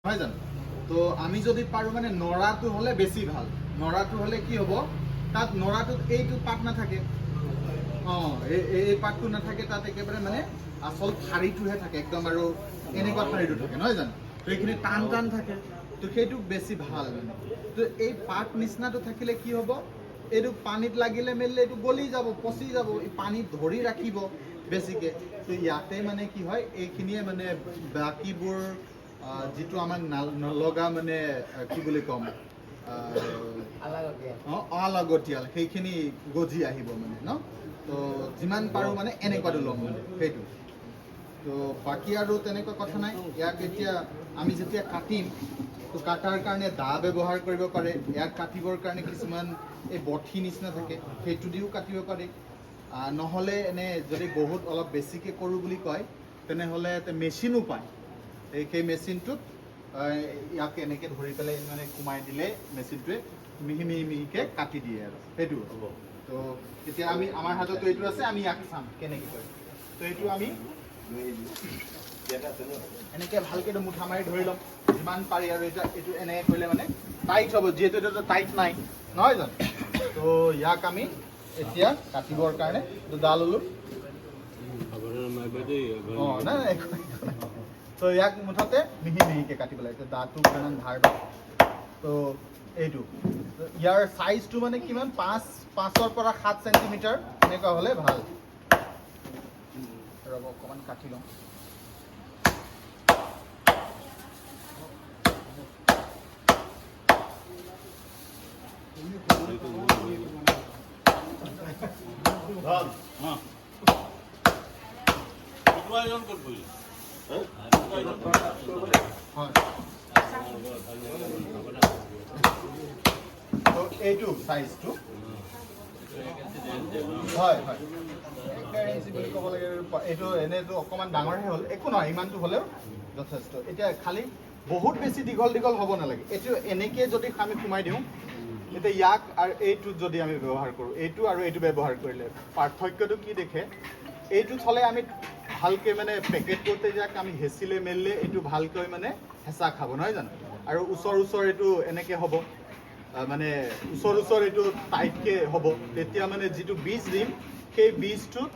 নহয় জানো তো আমি যদি পাৰো মানে নৰাটো হলে বেছি ভাল নৰাটো হলে কি হ'ব তাত নৰাটোত এইটো পাত নাথাকে এই পাতটো নাথাকে তাত একেবাৰে মানে আসল ঠাৰিটোহে থাকে একদম আৰু এনেকুৱা ঠাৰিটো থাকে নহয় জানো তো এইখিনি টান টান থাকে তো সেইটো বেছি ভাল মানে তো এই পাত নিচিনাটো থাকিলে কি হ'ব এইটো পানীত লাগিলে মেলিলে এইটো গলি যাব পচি যাব এই পানীত ধৰি ৰাখিব বেছিকে তো ইয়াতে মানে কি হয় এইখিনিয়ে মানে বাকীবোৰ যিটো আমাৰ নলগা মানে কি বুলি ক'ম অলাগতিয়াল সেইখিনি গজি আহিব মানে ন তো যিমান পাৰোঁ মানে এনেকুৱাটো ল'ম মানে সেইটো তো বাকী আৰু তেনেকুৱা কথা নাই ইয়াক এতিয়া আমি যেতিয়া কাটিম তো কাটাৰ কাৰণে দা ব্যৱহাৰ কৰিব পাৰে ইয়াক কাটিবৰ কাৰণে কিছুমান এই বঠি নিচিনা থাকে সেইটো দিও কাটিব পাৰি নহ'লে এনে যদি বহুত অলপ বেছিকৈ কৰোঁ বুলি কয় তেনেহ'লে মেচিনো পায় সেই মেচিনটোত ইয়াক এনেকৈ ধৰি পেলাই মানে সোমাই দিলে মেচিনটোৱে মিহি মিহিকৈ কাটি দিয়ে আৰু সেইটো হ'ব তো এতিয়া আমি আমাৰ হাততো এইটো আছে আমি ইয়াক চাম কেনেকৈ কৰে তো এইটো আমি এনেকৈ ভালকৈ মুঠা মাৰি ধৰি ল'ম যিমান পাৰি আৰু এতিয়া এইটো এনেকৈ কৰিলে মানে টাইট হ'ব যিহেতু এইটো টাইট নাই নহয় জানো তো ইয়াক আমি এতিয়া কাটিবৰ কাৰণে দা ল'লোঁ নাই নাই তো ইয়াক মুঠতে মিহি মিহিকৈ কাটিব লাগে তো দাটো কিমান ধাৰ তো এইটো ইয়াৰ চাইজটো মানে কিমান 5-5 পৰা 7 চেণ্টিমিটাৰ এনেকুৱা হ'লে ভাল ৰ'ব অকণমান কাটি লওঁ এইটো চাইজটো হয় হয় বুলি ক'ব লাগে এইটো এনেইতো অকণমান ডাঙৰহে হ'ল একো নহয় ইমানটো হ'লেও যথেষ্ট এতিয়া খালি বহুত বেছি দীঘল দীঘল হ'ব নালাগে এইটো এনেকৈ যদি আমি সোমাই দিওঁ এতিয়া ইয়াক আৰু এইটোত যদি আমি ব্যৱহাৰ কৰোঁ এইটো আৰু এইটো ব্যৱহাৰ কৰিলে পাৰ্থক্যটো কি দেখে এইটোত হ'লে আমি ভালকৈ মানে পেকেট কৰোঁতে যাক আমি হেঁচিলে মেলিলে এইটো ভালকৈ মানে হেঁচা খাব নহয় জানো আৰু ওচৰ এইটো এনেকৈ হ'ব মানে ওচৰ এইটো টাইটকৈ হ'ব তেতিয়া মানে যিটো বীজ দিম সেই বীজটোত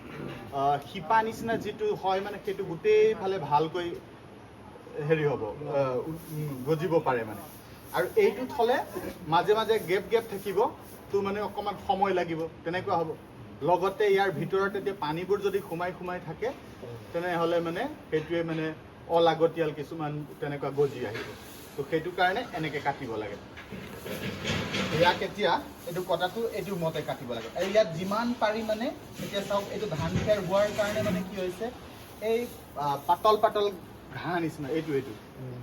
শিপা নিচিনা যিটো হয় মানে সেইটো গোটেইফালে ভালকৈ হেৰি হ'ব গজিব পাৰে মানে আৰু এইটোত হ'লে মাজে মাজে গেপ থাকিব তো মানে অকণমান সময় লাগিব তেনেকুৱা হ'ব লগতে ইয়াৰ ভিতৰত এতিয়া পানীবোৰ যদি সোমাই থাকে তেনেহ'লে মানে সেইটোৱে মানে অলাগতিয়াল কিছুমান তেনেকুৱা গজি আহিব তো সেইটো কাৰণে এনেকৈ কাটিব লাগে ইয়াক এতিয়া এইটো কটাটো এইটো মতে কাটিব লাগে আৰু ইয়াত যিমান পাৰি মানে এতিয়া চাওক এইটো ধান খেৰ হোৱাৰ কাৰণে মানে কি হৈছে এই পাতল ঘাঁহ নিচিনা এইটো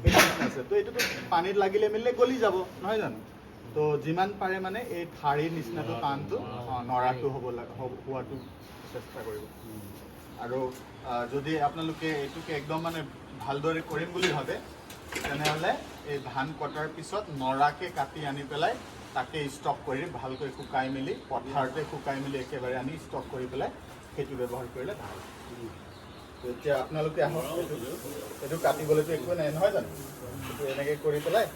নিচিনা আছে তো এইটোতো পানীত লাগিলে মেলিলে গলি যাব নহয় জানো তো যিমান পাৰে মানে এই ঠাৰিৰ নিচিনাটো টানটো নৰাটো হোৱাটো চেষ্টা কৰিব আৰু যদি আপোনালোকে এইটোকে একদম মানে ভালদৰে কৰিম বুলি ভাবে তেনেহ'লে এই ধান কটাৰ পিছত নৰাকে কাটি আনি পেলাই তাকে ষ্টক কৰি ভালকৈ শুকাই মেলি পথাৰতে শুকাই মেলি একেবাৰে আনি ষ্টক কৰি পেলাই সেইটো ব্যৱহাৰ কৰিলে ভাল এতিয়া আপোনালোকে আহক এইটো কাটিবলৈতো একো নাই নহয় জানো এইটো এনেকৈ কৰি পেলাই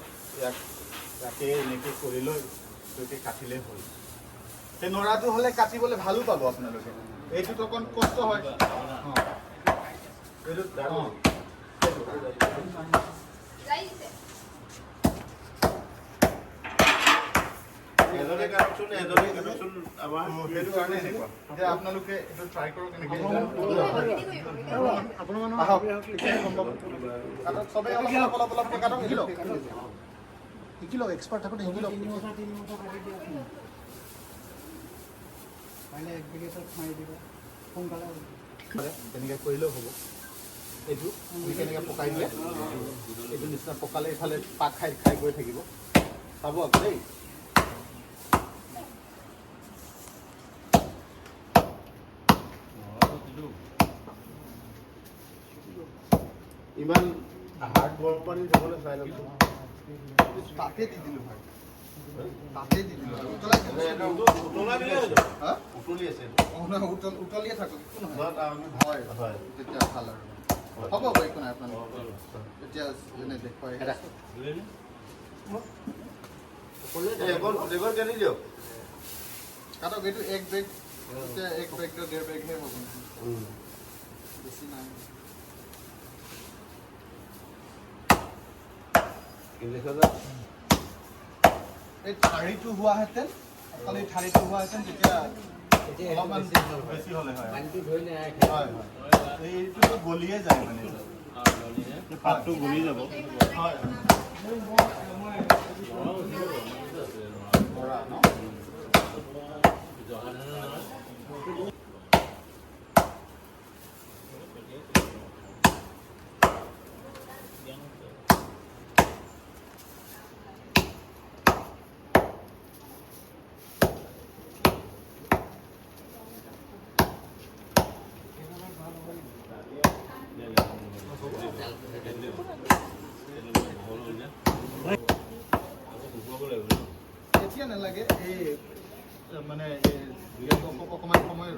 ইয়াকে এনেকৈ কৰি লৈ এইটোকে কাটিলেই হ'ল সেই নৰাটো হ'লে কাটিবলৈ ভালো পাব আপোনালোকে এইটোত অকণ কষ্ট হয় আপোনালোকে এইটো ট্ৰাই কৰক শিকি লওক এক্সপাৰ্ট থাকোঁতে শিকি লওক তেনেকৈ কৰিলেও হ'ব এইটো কেনেকৈ পকাই দিলে এইটো নিচিনা পকালে এইফালে পাক খাই গৈ থাকিব চাব আকৌ দেই ইমান হাৰ্ড গৰম পানী যাবলৈ চাই লৈছোঁ তাতে দি দিলোঁ ভাই তাতে দি দিলোঁ উতলি আছে উতলিয়ে থাকক হয় হয় তেতিয়া ভাল আৰু হ'ব একো নাই আপোনালোকে এতিয়া যেনে দেখুৱাই লেগৰ কেনি দিয়ক কাটক এইটো এক বেগ এতিয়া এক বেগ ডেৰ বেগহে হ'ব বেছি নাই এই ঠাৰিটো হোৱাহেঁতেন খালি ঠাৰিটো হোৱাহেঁতেন তেতিয়া অলপমান বেছি হ'লে হয় হয় এইটোতো গলিয়ে যায় মানে পাতটো গলি যাব হয় বৰা ন এতিয়া নালাগে এই মানে অকণমান সময়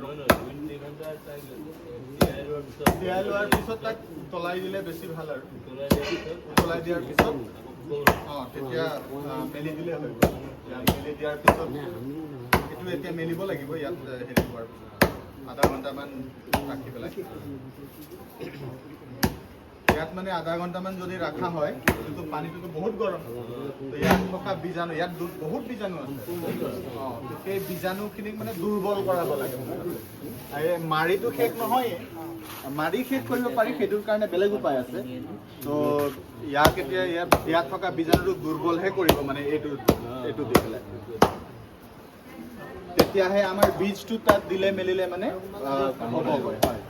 তিয়াই লোৱাৰ পিছত তাক উতলাই দিলে বেছি ভাল আৰু উতলাই দিয়াৰ পিছত তেতিয়া মেলি দিলে হৈ গ'ল মেলি দিয়াৰ পিছত এইটো এতিয়া মেলিব লাগিব ইয়াত হেৰি হোৱাৰ পিছত আধা ঘণ্টামান ৰাখি পেলাই ইয়াত মানে আধা ঘণ্টামান যদি ৰখা হয় কিন্তু পানীটোতো বহুত গৰম তো ইয়াত থকা বীজাণু ইয়াত বহুত বীজাণু আছে তো সেই বীজাণুখিনিক মানে দুৰ্বল কৰাব লাগে মাৰিটো শেষ নহয়ে মাৰি শেষ কৰিব পাৰি সেইটোৰ কাৰণে বেলেগ উপায় আছে তো ইয়াক এতিয়া ইয়াত থকা বীজাণুটোক দুৰ্বলহে কৰিব মানে এইটো দি পেলাই তেতিয়াহে আমাৰ বীজটো তাত দিলে মেলিলে মানে হ'বগৈ হয়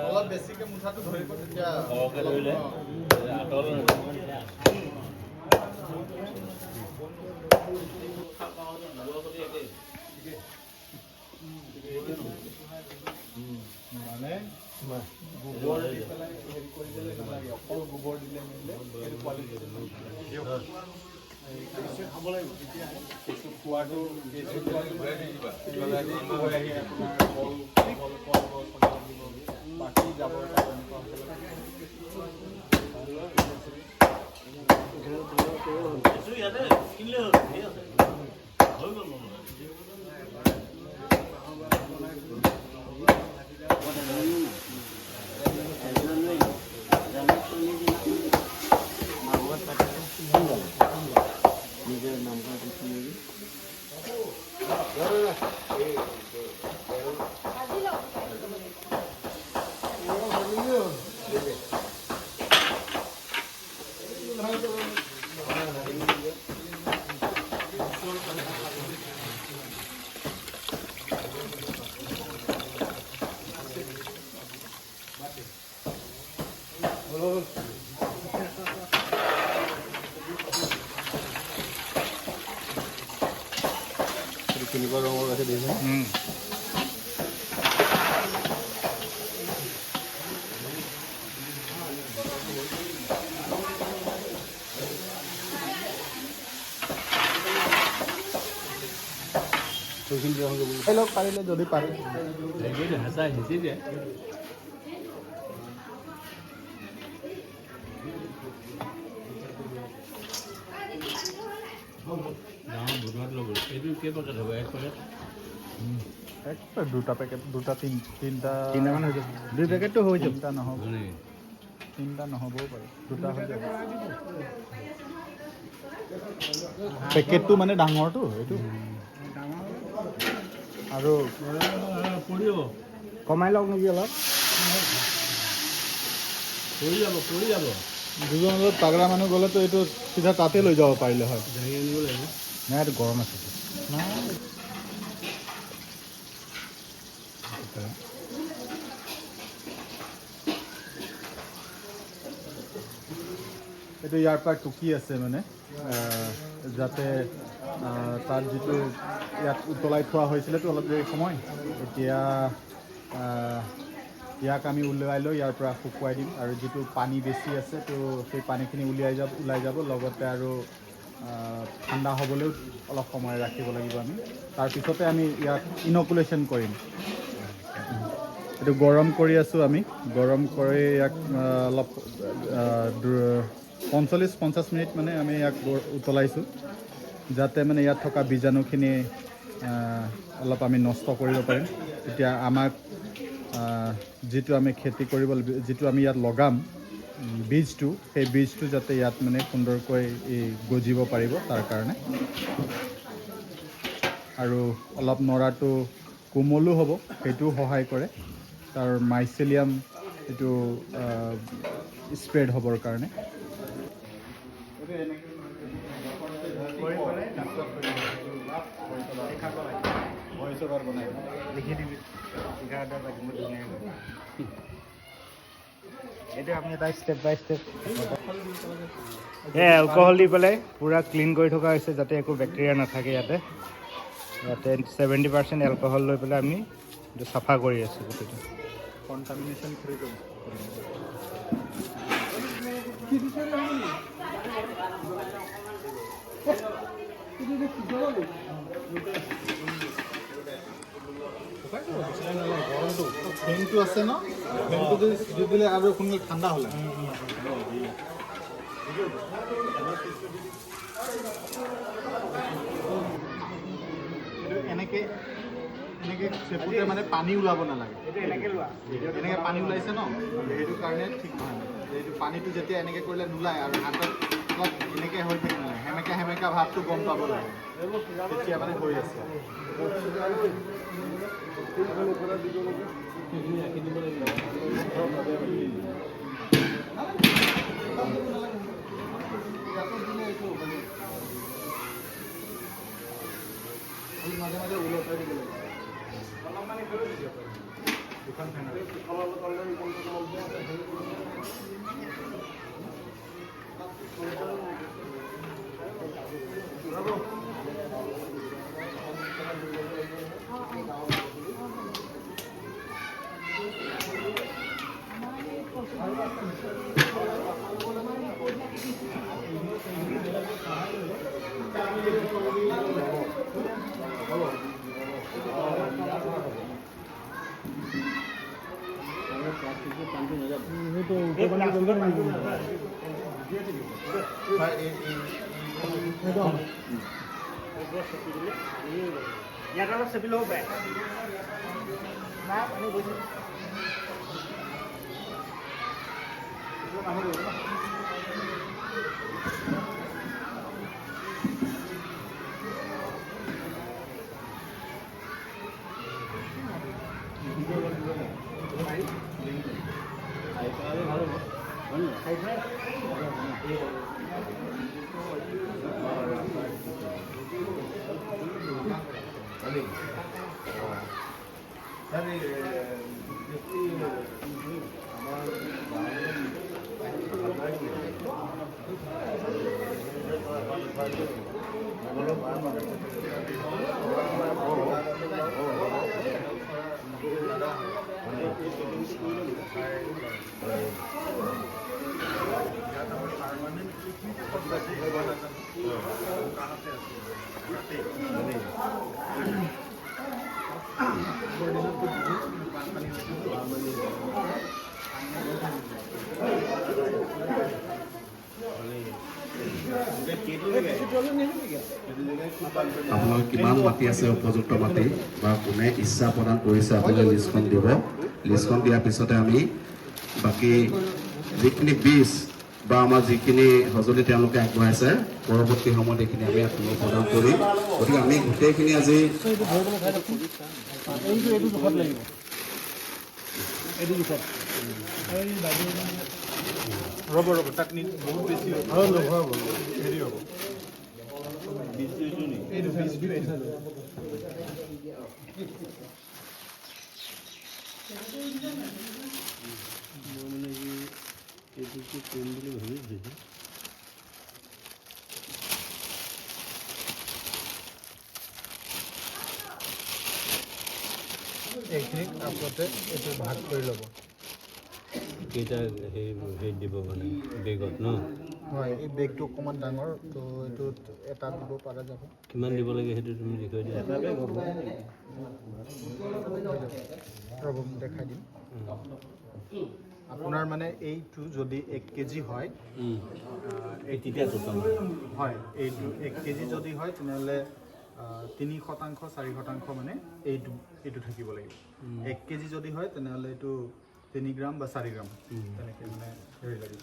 অলপ বেছিকে মুঠাটো ধৰিব তেতিয়া মানে গোবৰ দি পেলাই হেৰি কৰি দিলে নালাগে অকল গোবৰ দিলে মেলিলে খাব লাগিব তেতিয়াহে কেঁচু খোৱাটো বাকী জাবৰ কেনেকুৱা ৰঙৰ আছে দেখিছে পাৰিলে যদি পাৰে দুটা পেকেট দুটা তিনিটামান হৈ যাব 2 পেকেটটো হৈ যাব তিনিটা নহ'ব তিনিটা নহ'বও পাৰে দুটা হৈ যাব পেকেটটো মানে ডাঙৰটো এইটো আৰু কমাই লওক নেকি অলপ পৰি যাব দুজন অলপ পাগলা মানুহ গ'লেতো এইটো চিধা তাতে লৈ যাব পাৰিলে হয় নাই এইটো গৰম আছে এইটো ইয়াৰ পৰা টুকি আছে মানে যাতে তাত যিটো ইয়াত উতলাই থোৱা হৈছিলেতো অলপ দেৰি সময় এতিয়া ইয়াক আমি উলিয়াই লৈ ইয়াৰ পৰা শুকুৱাই দিম আৰু যিটো পানী বেছি আছে তো সেই পানীখিনি ওলাই যাব লগতে আৰু ঠাণ্ডা হ'বলৈও অলপ সময় ৰাখিব লাগিব আমি তাৰপিছতে আমি ইয়াক ইনকুলেশ্যন কৰিম এইটো গৰম কৰি আছোঁ আমি গৰম কৰি ইয়াক অলপ 40-50 মিনিট মানে আমি ইয়াক উতলাইছোঁ যাতে মানে ইয়াত থকা বীজাণুখিনি অলপ আমি নষ্ট কৰিব পাৰিম এতিয়া আমাক যিটো আমি খেতি কৰিব যিটো আমি ইয়াত লগাম বীজটো সেই বীজটো যাতে ইয়াত মানে সুন্দৰকৈ গজিব পাৰিব তাৰ কাৰণে আৰু অলপ নৰাটো কোমলো হ'ব সেইটোও সহায় কৰে তাৰ মাইচেলিয়াম এইটো স্প্ৰেড হ'বৰ কাৰণে এইটো আপুনি এটা ষ্টেপ বাই ষ্টেপ এলকহল দি পেলাই পূৰা ক্লিন কৰি থকা হৈছে যাতে একো বেক্টেৰিয়া নাথাকে ইয়াতে 70% এলকহল লৈ পেলাই আমি এইটো চাফা কৰি আছোঁ গোটেইটো কণ্টামিনেশ্যন ফ্ৰী কৰিম গৰমটো ফেনটো আছে ন ফেনটো যদি দিলে আৰু সোনকালে ঠাণ্ডা হ'লে এনেকে চেপুতে মানে পানী ওলাব নালাগে এনেকে পানী ওলাইছে ন সেইটো কাৰণে ঠিক নহয় এইটো পানীটো যেতিয়া এনেকে কৰিলে নোলায় আৰু হাতত অলপ এনেকে হৈ থাকে মানে সেমেকা ভাৱটো গম পাব লাগে তেতিয়া মানে হৈ আছে মাজে মাজে ওলটাই দিব লাগে ইয়াত অলপ চেপি ল'ব পাৰে আপোনাৰ কিমান মাটি আছে উপযুক্ত মাটি বা কোনে ইচ্ছা প্ৰদান কৰিছে আপুনি লিষ্টখন দিব লিষ্টখন দিয়াৰ পিছতে আমি বাকী যিখিনি বীজ বা আমাৰ যিখিনি সঁজুলি তেওঁলোকে আগবঢ়াইছে পৰৱৰ্তী সময়ত এইখিনি আমি আপোনালোক প্ৰদান কৰিম গতিকে আমি গোটেইখিনি আজি ৰ'ব তাক বহুত বেছি হেৰি হ'ব সেইখিনিক আপোনালোকে এইটো ভাগ কৰি ল'ব। কেইটা হেৰি দিব মানে বেগত ন? হয়, এই বেগটো অকণমান ডাঙৰ, তো এইটোত এটা দিব পৰা যাব। কিমান দিব লাগে সেইটো তুমি দেখুৱাই দিয়া। ৰ'ব দেখাই দিম। আপোনাৰ মানে এইটো যদি 1 কেজি হয়, তেতিয়া টোটাল হয়, এইটো 1 কেজি যদি হয় তেনেহ'লে 3% 4% মানে এইটো থাকিব লাগিব। 1 কেজি যদি হয় তেনেহ'লে এইটো 3 গ্ৰাম বা 4 গ্ৰাম তেনেকৈ মানে হেৰি লাগিব।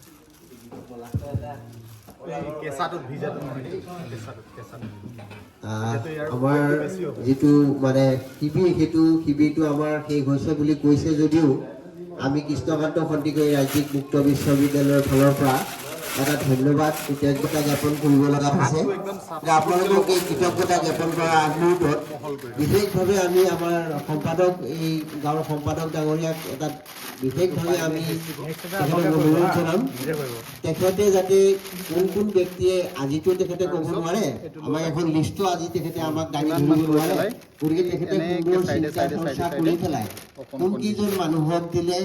কেঁচাটোত ভিজাটো নহয়, কেঁচাটো আমাৰ যিটো মানে শিবিৰটো আমাৰ শেষ হৈছে বুলি কৈছে যদিও আমি কৃষ্ণকান্ত সন্দিকৈ ৰাজ্যিক মুক্ত বিশ্ববিদ্যালয়ৰ ফালৰ পৰা এটা ধন্যবাদ কৃতজ্ঞতা জ্ঞাপন কৰিব লগা হৈছে যে আপোনালোকক এই কৃতজ্ঞতা জ্ঞাপন কৰাৰ আগমুহূৰ্তত বিশেষভাৱে আমি আমাৰ সম্পাদক, এই গাঁৱৰ সম্পাদক ডাঙৰীয়াক এটা বিশেষভাৱে আমি অনুৰোধ জনাম, তেখেতে যাতে কোন ব্যক্তিয়ে আজিতো তেখেতে ক'ব নোৱাৰে, আমাৰ এখন লিষ্টটো আজি তেখেতে আমাক দাঙি ধৰিব নোৱাৰে, গতিকে তেখেতে সুন্দৰ চিন্তা চৰ্চা কৰি পেলাই কোনকেইজন মানুহক দিলে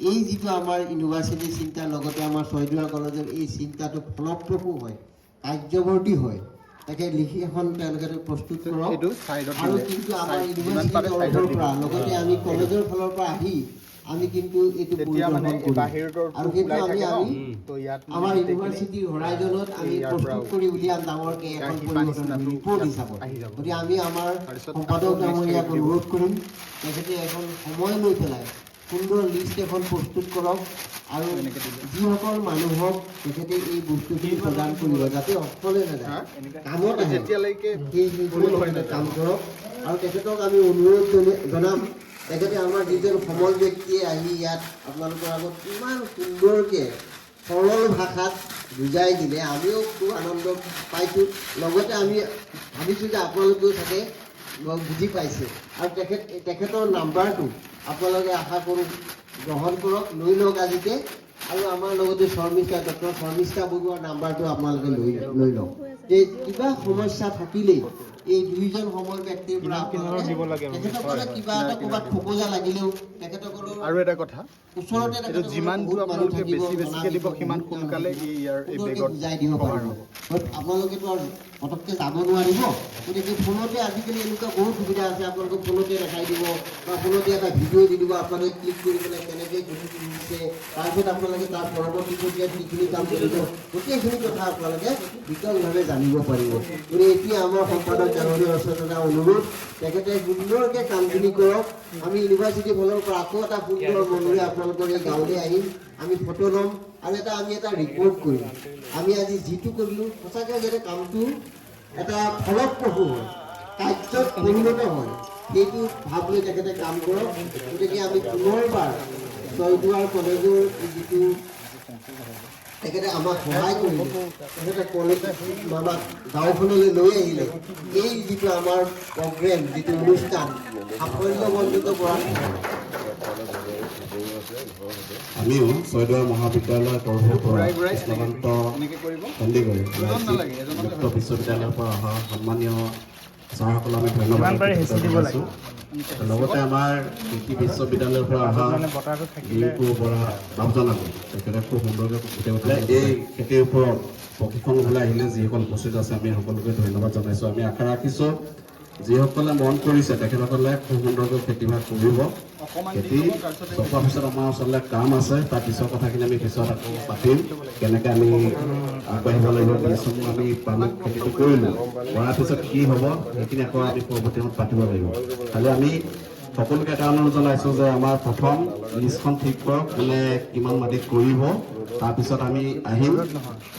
এই যিটো আমাৰ ইউনিভাৰ্চিটিৰ চিন্তা, লগতে আমাৰ ছয়দুৱাৰ কলেজৰ এই চিন্তাটো ফলপ্ৰসূ হয়, কাৰ্যৱৰ্তী হয়, তাকে লিখি এখন তেওঁলোকে প্ৰস্তুত কৰক। আৰু কিন্তু আমাৰ ইউনিভাৰ্চিটিৰ তৰফৰ পৰা লগতে আমি কলেজৰ ফালৰ পৰা আহি আমি কিন্তু এইটো পৰিদৰ্শন কৰিম, আৰু সেইটো আমি আমাৰ ইউনিভাৰ্চিটিৰ হৰাইজনত আমি প্ৰস্তুত কৰি উলিয়াম ডাঙৰকৈ এখন পৰিৱৰ্তন ৰিপৰ্ট হিচাপত। গতিকে আমি আমাৰ সম্পাদক ডাঙৰীয়াক অনুৰোধ কৰিম, তেখেতে এখন সময় লৈ পেলাই সুন্দৰ লিষ্ট এখন প্ৰস্তুত কৰক, আৰু যিসকল মানুহক তেখেতে এই বস্তুখিনি প্ৰদান কৰিব যাতে অকলে নাযায়, কামত আহে, সেই কাম কৰক। আৰু তেখেতক আমি অনুৰোধ জনাম, তেখেতে আমাৰ যিজন সমল ব্যক্তিয়ে আহি ইয়াত আপোনালোকৰ আগত ইমান সুন্দৰকৈ সৰল ভাষাত বুজাই দিলে, আমিও খুব আনন্দ পাইছোঁ, লগতে আমি ভাবিছোঁ যে আপোনালোকেও চাগে বুজি পাইছে। আৰু তেখেতৰ নাম্বাৰটো আপোনালোকে আশা কৰোঁ গ্ৰহণ কৰক, লৈ লওক আজিতে, আৰু আমাৰ লগতে ডক্টৰ শৰ্মিষ্ঠা বৰুৱাৰ নাম্বাৰটো আপোনালোকে লৈ লওক, যে কিবা সমস্যা থাকিলেই এই দুইজন সমল ব্যক্তিৰ পৰা তেখেতসকলে কিবা এটা ক'ৰবাত খোকোজা লাগিলেও তেখেতসকলৰ আৰু এটা কথা, ওচৰতে যিমানটো আপোনালোকে বেছিকৈ দিব সিমান সোনকালে ইয়াৰ এই বেগত বুজাই দিব পাৰিব। আপোনালোকেতো আৰু পটককৈ যাব নোৱাৰিব, গতিকে ফোনতে আজিকালি এনেকুৱা বহুত সুবিধা আছে, আপোনালোকে ফোনতে দেখাই দিব বা ফোনতে এটা ভিডিঅ' দি দিব, আপোনালোকে ক্লিক কৰি পেলাই কেনেকৈ গুটি দিছে, তাৰপিছত আপোনালোকে তাৰ পৰৱৰ্তী পৰ্যায়ত যিখিনি কাম কৰিব গোটেইখিনি কথা আপোনালোকে বিতংভাৱে জানিব পাৰিব। গতিকে এতিয়া আমাৰ সম্পাদক ডাঙৰীয়াৰ ওচৰত এটা অনুৰোধ, তেখেতে সুন্দৰকৈ কামখিনি কৰক। আমি ইউনিভাৰ্চিটিৰ ফালৰ পৰা আকৌ এটা সুন্দৰ মনেৰে আপোনালোকৰ এই গাঁৱলৈ আহিম, আমি ফটো ল'ম আৰু আমি এটা ৰিপৰ্ট কৰিম। আমি আজি যিটো কৰিলোঁ সঁচাকৈ যাতে কামটো এটা ফলপ্ৰসূ হয়, কাৰ্যত পৰিণত হয়, সেইটো ভাৱ লৈ তেখেতে কাম কৰক। গতিকে আমি পুনৰবাৰ ছয়দুৱাৰ কলেজৰ যিটো তেখেতে আমাক সহায় কৰিলে, তেখেতে কলেজ আমাক গাঁওখনলৈ লৈ আহিলে, এই যিটো আমাৰ প্ৰগ্ৰেম, যিটো অনুষ্ঠান সাফল্যমণ্ডিত কৰাৰ আমিও ছয়দুৱাৰ মহাবিদ্যালয়ৰ তৰফৰ পৰা কৃষ্ণকান্ত সন্দিকৈ মুক্ত বিশ্ববিদ্যালয়ৰ পৰা অহা সন্মানীয় ছাৰসকলক আমি ধন্যবাদ জনাইছোঁ। লগতে আমাৰ কৃষি বিশ্ববিদ্যালয়ৰ পৰা অহা ৰিংকু বৰা বাবুজন আলী, তেখেতে খুব সুন্দৰকৈ ফুটাই উঠাই এই খেতিৰ ওপৰত প্ৰশিক্ষণ হ'বলৈ আহিলে যিসকল উপস্থিত আছে আমি সকলোকে ধন্যবাদ জনাইছোঁ। আমি আশা ৰাখিছোঁ যিসকলে মন কৰিছে তেখেতসকলে খুব সুন্দৰকৈ খেতিভাগ কৰিব। খেতি চপোৱাৰ পিছত আমাৰ ওচৰলৈ কাম আছে, তাৰ পিছৰ কথাখিনি আমি পিছত আকৌ পাতিম, কেনেকৈ আমি আগবাঢ়িব লাগিব। বীজসমূহ আমি পালোঁ, খেতিটো কৰিলোঁ, কৰাৰ পিছত কি হ'ব সেইখিনি আকৌ আমি পৰৱৰ্তী সময়ত পাতিব লাগিব। খালি আমি সকলোকে এটা অনুৰোধ জনাইছোঁ যে আমাৰ প্ৰথম লিষ্টখন ঠিক কৰক, কোনে কিমান মাটি কৰিব, তাৰপিছত আমি আহিম,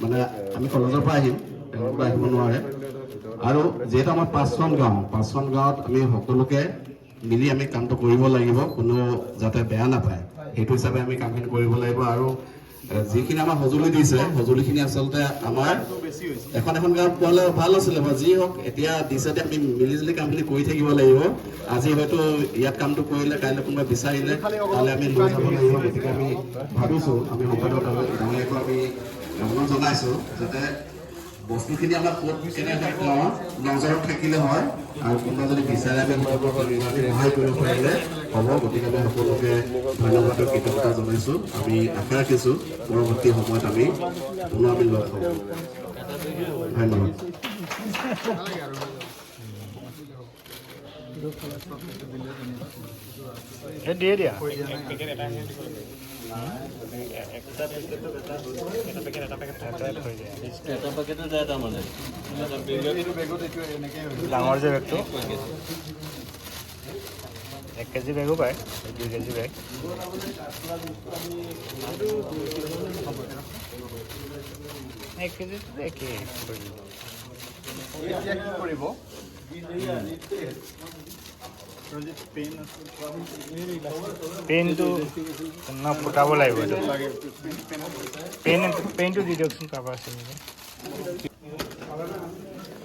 মানে আমি কলেজৰ পৰা আহিম, তেওঁলোকৰ আহিব নোৱাৰে। আৰু যিহেতু আমাৰ 5খন গাঁৱত আমি সকলোকে মিলি আমি কামটো কৰিব লাগিব, কোনো যাতে বেয়া নাপায় সেইটো হিচাপে আমি কামখিনি কৰিব লাগিব। আৰু যিখিনি আমাৰ সঁজুলি দিছে, সঁজুলিখিনি আচলতে আমাৰ এখন গাঁৱত পোৱালে ভাল আছিলে বা যি হওক, এতিয়া দিছে আমি মিলিজুলি কামখিনি কৰি থাকিব লাগিব। আজি হয়তো ইয়াত কামটো কৰিলে কাইলৈ কোনোবা বিচাৰিলে তালৈ আমি লৈ যাব লাগিব। গতিকে আমি ভাবিছোঁ, আমি সম্পাদক ডাঙৰীয়াকো আমি অনুৰোধ জনাইছোঁ যাতে বস্তুখিনি আমাৰ ক'ত কেনেকৈ পাওঁ নজৰত থাকিলে হয় আৰু কোনোবা যদি বিচাৰে আমি সহায় কৰিব পাৰিলে হ'ব। গতিকে আমি সকলোকে ধন্যবাদ আৰু কৃতজ্ঞতা জনাইছোঁ। আমি আশা ৰাখিছোঁ পৰৱৰ্তী সময়ত আমি পুনৰ আমি লগ পাম। ধন্যবাদ। দিয়ে দিয়া এটা পেকেটত এটা মানে ডাঙৰ যে বেগটো 1 কেজি বেগো পায় 2 কেজি বেগ এক কেজি একেই এতিয়া কি কৰিব পেইনটো ফুটাব লাগিব পেইনটো দি দিয়কচোন কাৰোবাৰ আছে নেকি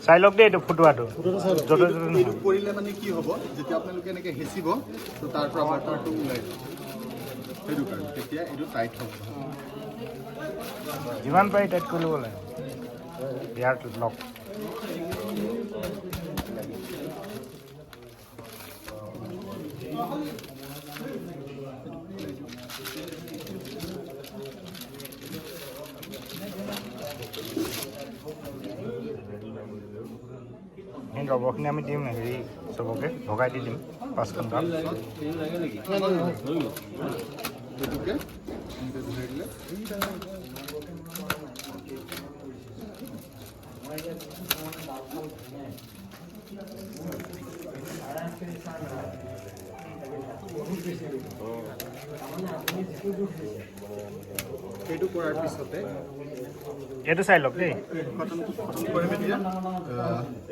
চাই লওক দেই এইটো ফুটোৱাটো য'তে ত'তে এইটো কৰিলে মানে কি হ'ব যেতিয়া আপোনালোকে এনেকৈ হেঁচিব তো তাৰ পৰা বাটাৰটো ওলাই যাব সেইটো কাৰণে তেতিয়া এইটো টাইট হ'ব যিমান পাৰি টাইট কৰি ল'ব লাগে ইয়াৰ লক সেই ৰবৰখিনি আমি দিম হেৰি চবকে ভগাই দি দিম 5খন কাপ সেইটোকে ধৰি দিলে সেইটো কৰাৰ পিছতে এইটো চাই লওক দেই খতম কৰিম এতিয়া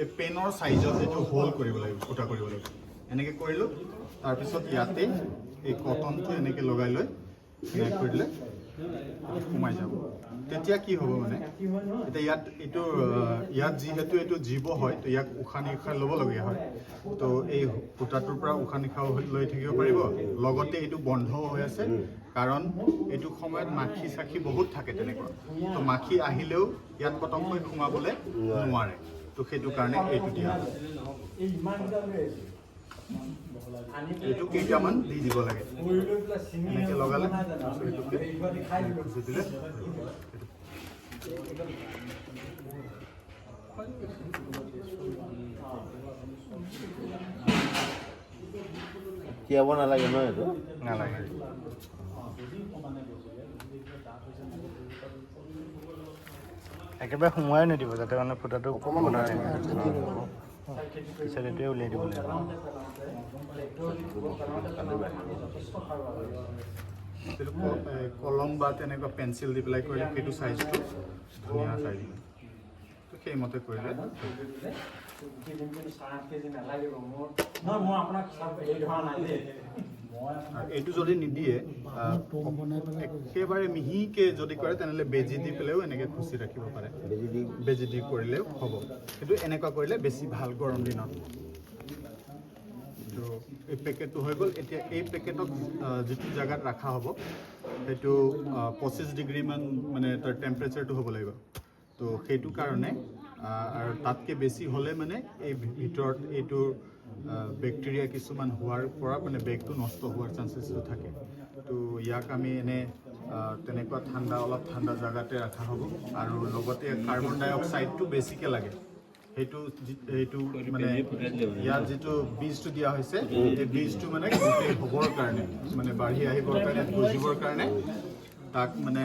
এই পেনৰ চাইজত এইটো হোল কৰিব লাগিব ফুটা কৰিব লাগিব এনেকৈ কৰিলোঁ তাৰপিছত ইয়াতে এই কটনটো এনেকৈ লগাই লৈ এনেকৈ কৰি দিলে সোমাই যাব তেতিয়া কি হ'ব মানে এতিয়া ইয়াত যিহেতু এইটো জীৱ হয় তো ইয়াক উশাহ নিশাহ ল'বলগীয়া হয় তো এই সূতাটোৰ পৰা উশাহ নিশাহ লৈ থাকিব পাৰিব লগতে এইটো বন্ধ হৈ আছে কাৰণ এইটো সময়ত মাখি চাখি বহুত থাকে তেনেকুৱা তো মাখি আহিলেও ইয়াত পতংগই সোমাবলৈ নোৱাৰে তো সেইটো কাৰণে এইটো দিয়া এইটো কেইটামান দি দিব লাগে এনেকৈ লগালে দিলে তিয়াব নালাগে ন এইটো নালাগে একেবাৰে সোমোৱাই নিদিব যাতে মানে ফুটাটো অকণমান পিছত এইটোৱে উলিয়াই দিব লাগিব কলম বা তেনেকুৱা পেঞ্চিল দি পেলাই কৰিলে সেইটো চাইজটো ধুনীয়া চাইজ তো সেইমতে কৰিলে এইটো যদি নিদিয়ে একেবাৰে মিহিকে যদি কৰে তেনেহ'লে বেজি দি পেলাইও এনেকৈ খুচি ৰাখিব পাৰে বেজি দি কৰিলেও হ'ব কিন্তু এনেকুৱা কৰিলে বেছি ভাল গৰম দিনত তো এই পেকেটটো হৈ গ'ল এতিয়া এই পেকেটক যিটো জেগাত ৰখা হ'ব সেইটো 25 ডিগ্ৰীমান মানে তাৰ টেম্পাৰেচাৰটো হ'ব লাগিব তো সেইটো কাৰণে আৰু তাতকৈ বেছি হ'লে মানে এই ভিতৰত এইটো বেক্টেৰিয়া কিছুমান হোৱাৰ পৰা মানে বেগটো নষ্ট হোৱাৰ চান্সেছটো থাকে তো ইয়াক আমি এনে তেনেকুৱা অলপ ঠাণ্ডা জেগাতে ৰখা হ'ব আৰু লগতে কাৰ্বন ডাই অক্সাইডটো বেছিকৈ লাগে সেইটো মানে ইয়াত যিটো বীজটো দিয়া হৈছে এই বীজটো মানে গোটেই হ'বৰ কাৰণে মানে বাঢ়ি আহিবৰ কাৰণে গজিবৰ কাৰণে তাক মানে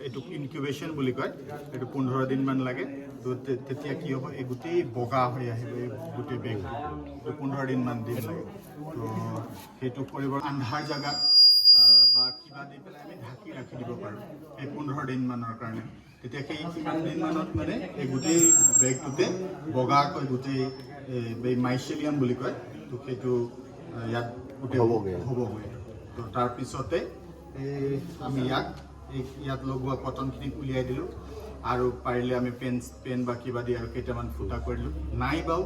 এইটো ইনকিউবেশ্যন বুলি কয় এইটো 15 দিনমান লাগে তো তেতিয়া কি হ'ব এই গোটেই বগা হৈ আহিব এই গোটেই বেগটো 15 দিনমান দিন লাগে তো সেইটো কৰিব আন্ধাৰ জেগাত বা কিবা দি পেলাই আমি ঢাকি ৰাখি দিব পাৰোঁ এই 15 দিনমানৰ কাৰণে তেতিয়া সেই কিমান দিনমানত মানে এই গোটেই বেগটোতে বগাকৈ গোটেই এই মাইচেলিয়াম বুলি কয় তো সেইটো ইয়াত গোটেই হ'বগৈ তো তাৰপিছতে আমি ইয়াত লগোৱা কটনখিনিক উলিয়াই দিলোঁ আৰু পাৰিলে আমি পেন বা কিবা দি আৰু কেইটামান ফুটা কৰিলোঁ নাই বাৰু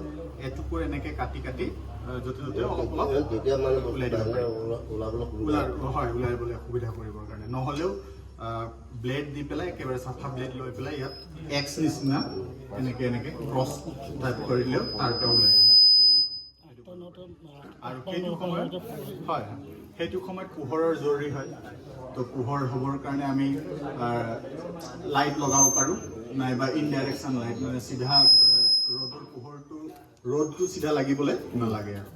এটুকুৰ এনেকৈ কাটি য'তে ত'তে অলপ ওলাই দিব পাৰি ওলাইবলৈ সুবিধা কৰিবৰ কাৰণে নহ'লেও ব্লেড দি পেলাই একেবাৰে চাফা ব্লেড লৈ পেলাই ইয়াত এক্স নিচিনা এনেকৈ ক্ৰছ টাইপ কৰিলেও তাৰ পৰা ওলাই আহে। আৰু সেইটো সময়ত হয় সেইটো সময়ত পোহৰৰ জৰুৰী হয়। তো পোহৰ হ'বৰ কাৰণে আমি লাইট লগাব পাৰোঁ, নাইবা ইনডাইৰেকশ্যন লাইট, মানে চিধা ৰ'দৰ পোহৰটো ৰ'দটো চিধা লাগিবলৈ নালাগে আৰু